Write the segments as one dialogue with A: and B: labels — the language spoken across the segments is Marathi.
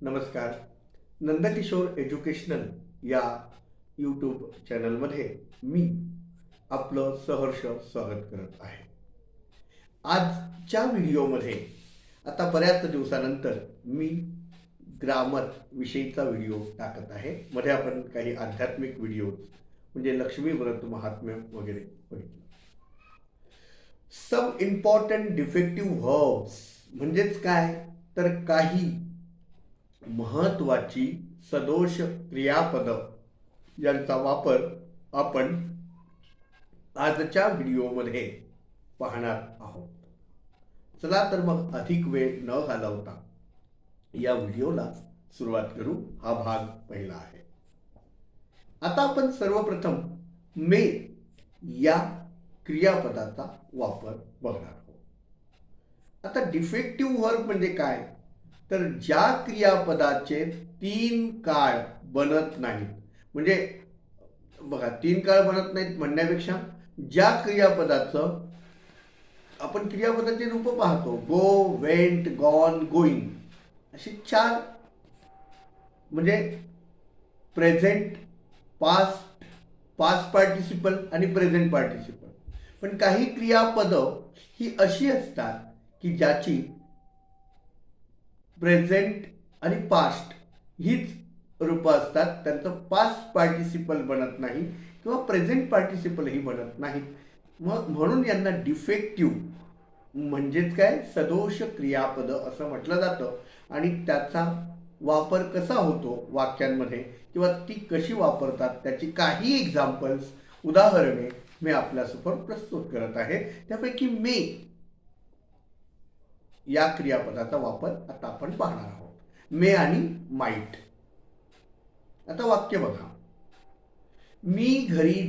A: नमस्कार. नंदकिशोर एज्युकेशनल या यूट्यूब चॅनलमध्ये मी आपलं सहर्ष स्वागत करत आहे. आजच्या व्हिडिओमध्ये आता बऱ्याच दिवसानंतर मी ग्रामर विषयीचा व्हिडिओ टाकत आहे. मध्ये आपण काही आध्यात्मिक व्हिडिओ म्हणजे लक्ष्मी व्रत महात्म्य वगैरे बघितलं. सम इम्पॉर्टंट डिफेक्टिव्ह व्हर्ब्स म्हणजेच काय तर काही महत्वाची सदोष क्रियापद यांचा वापर आपण आजच्या व्हिडिओमध्ये पाहणार आहोत. चला तर मग अधिक वेळ न घालवता या व्हिडिओला सुरुवात करू. हा भाग पहिला आहे. आता आपण सर्वप्रथम मे या क्रियापदाचा वापर बघणार आहोत. आता डिफेक्टिव्ह वर्ब म्हणजे काय तर ज्या क्रियापदाचे 3 काळ बनत नाहीत. म्हणजे बघा 3 काळ बनत नाहीत म्हणण्यापेक्षा ज्या क्रियापदाचं आपण क्रियापदाचे रूप पाहतो गो, वेंट, गॉन, गोईंग अशी 4 म्हणजे प्रेझेंट, पास्ट, पास्ट पार्टिसिपल आणि प्रेझेंट पार्टिसिपल. पण काही क्रियापदं ही अशी असतात की ज्याची प्रेझेंट आणि पास्ट हीच रूपं असतात. त्यांचं पास्ट पार्टिसिपल बनत नाही किंवा प्रेझेंट पार्टिसिपलही बनत नाहीत. मग म्हणून यांना डिफेक्टिव्ह म्हणजेच काय सदोष क्रियापद असं म्हटलं जातं. आणि त्याचा वापर कसा होतो वाक्यांमध्ये किंवा ती कशी वापरतात त्याची काही एक्झाम्पल्स उदाहरणे मी आपल्यासमोर प्रस्तुत करत आहे. त्यापैकी मे या क्रियापदाचा वापर आता आपण पाहणार आहोत. मे आणि माईट. आता वाक्य बघा. मी घरी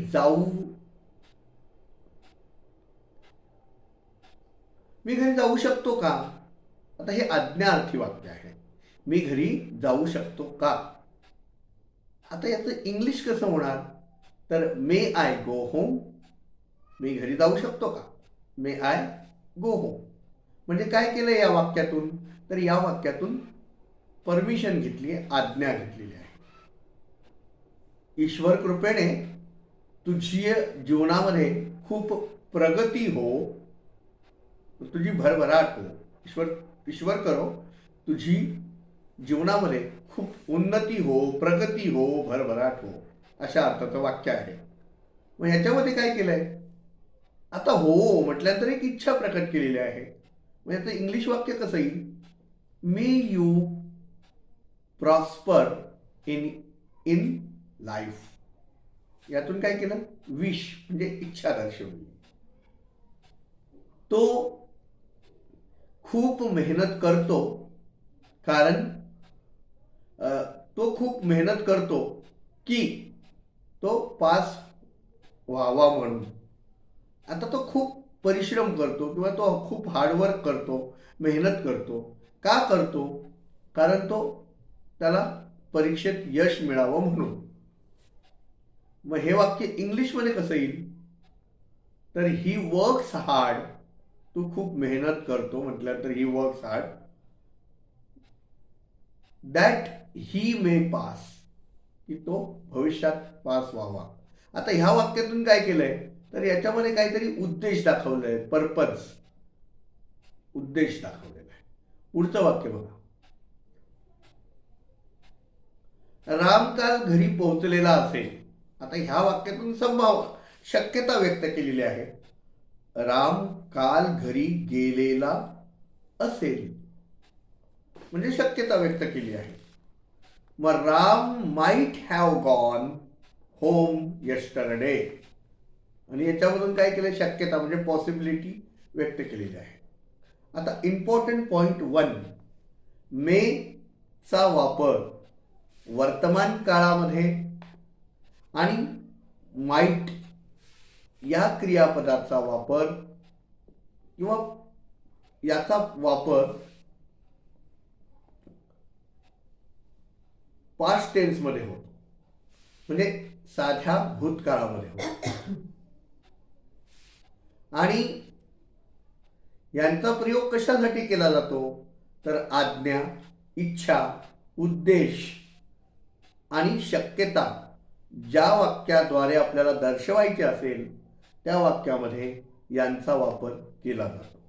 A: जाऊ शकतो का. आता हे आज्ञार्थी वाक्य आहे. मी घरी जाऊ शकतो का. आता याचं इंग्लिश कसं होणार तर मे आय गो होम. मी घरी जाऊ शकतो का. मे आय गो होम. म्हणजे काय केलं या वाक्यातून तर या वाक्यातून परमिशन घेतली आहे, आज्ञा घेतलेली आहे. ईश्वर कृपेने तुझी जीवनामध्ये खूप प्रगती हो, तुझी भरभराट हो. ईश्वर करो तुझी जीवनामध्ये खूप उन्नती हो, प्रगती हो, भरभराट हो अशा अर्थाचं वाक्य आहे. मग ह्याच्यामध्ये काय केलंय आता हो म्हटल्यानंतर एक इच्छा प्रकट केलेली आहे. मग याचं इंग्लिश वाक्य कसं येईल may you prosper in life. यातून काय केलं विश म्हणजे इच्छा दर्शवली. तो खूप मेहनत करतो कारण तो खूप मेहनत करतो की तो पास व्हावा म्हणून. आता तो खूप परिश्रम करतो किंवा तो खूप हार्डवर्क करतो, मेहनत करतो. का करतो कारण तो त्याला परीक्षेत यश मिळावं म्हणून. मग हे वाक्य इंग्लिशमध्ये कसं येईल तर ही वर्क्स हार्ड. तू खूप मेहनत करतो म्हटल्यानंतर he works hard that he may pass की तो भविष्यात पास व्हावा. आता ह्या वाक्यातून काय केलंय तर याच्यामध्ये काहीतरी उद्देश दाखवलाय, पर्पज उद्देश दाखवलेला आहे. पुढचं वाक्य बघा. राम काल घरी पोहोचलेला असेल. आता ह्या वाक्यातून शक्यता व्यक्त केलेली आहे. राम काल घरी गेलेला असेल म्हणजे शक्यता व्यक्त केली आहे. मग Ram might have gone home yesterday आणि याच्यामधून काय केलं शक्यता म्हणजे पॉसिबिलिटी व्यक्त केलेली आहे. आता इम्पॉर्टंट पॉइंट 1 मे चा वापर वर्तमान काळामध्ये आणि माइट या क्रियापदाचा वापर किंवा याचा वापर पास्ट टेन्स मध्ये होतो म्हणजे साध्या भूतकाळामध्ये होतो. आणि यांचा प्रयोग कशासाठी केला जातो तर आज्ञा, इच्छा उद्देश आणि शक्यता ज्या वाक्याद्वारे आपल्याला दर्शवायचे असेल त्या वाक्यामध्ये यांचा वापर केला जातो.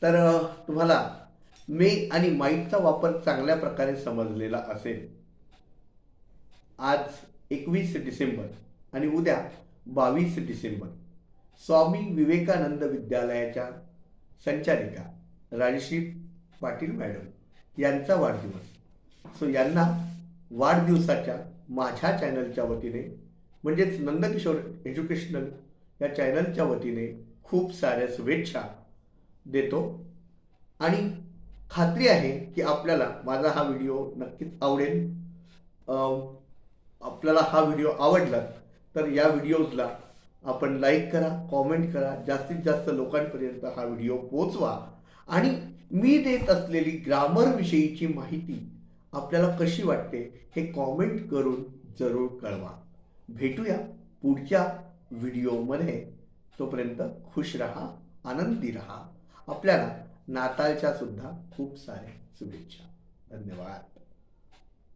A: तर तुम्हाला मे आणि माईचा वापर चांगल्या प्रकारे समजलेला असेल. आज 21 डिसेंबर आणि उद्या 22 डिसेंबर स्वामी विवेकानंद विद्यालयाच्या संचालिका राजश्री पाटील मॅडम यांचा वाढदिवस. सो यांना वाढदिवसाच्या माझ्या चॅनलच्या वतीने म्हणजेच नंदकिशोर एज्युकेशनल या चॅनलच्या वतीने खूप साऱ्या शुभेच्छा देतो आणि खात्री आहे की आपल्याला माझा हा व्हिडिओ नक्कीच आवडेल. आपल्याला हा व्हिडिओ आवडला तर या व्हिडिओजला आपण लाईक करा, कॉमेंट करा, जास्तीत जास्त लोकांपर्यंत हा व्हिडिओ पोहोचवा आणि मी देत असलेली ग्रामर विषयीची माहिती आपल्याला कशी वाटते हे कॉमेंट करून जरूर कळवा. भेटूया पुढच्या व्हिडिओमध्ये. तोपर्यंत खुश रहा, आनंदी रहा. आपल्याला नाताळच्या सुद्धा खूप साऱ्या शुभेच्छा. धन्यवाद.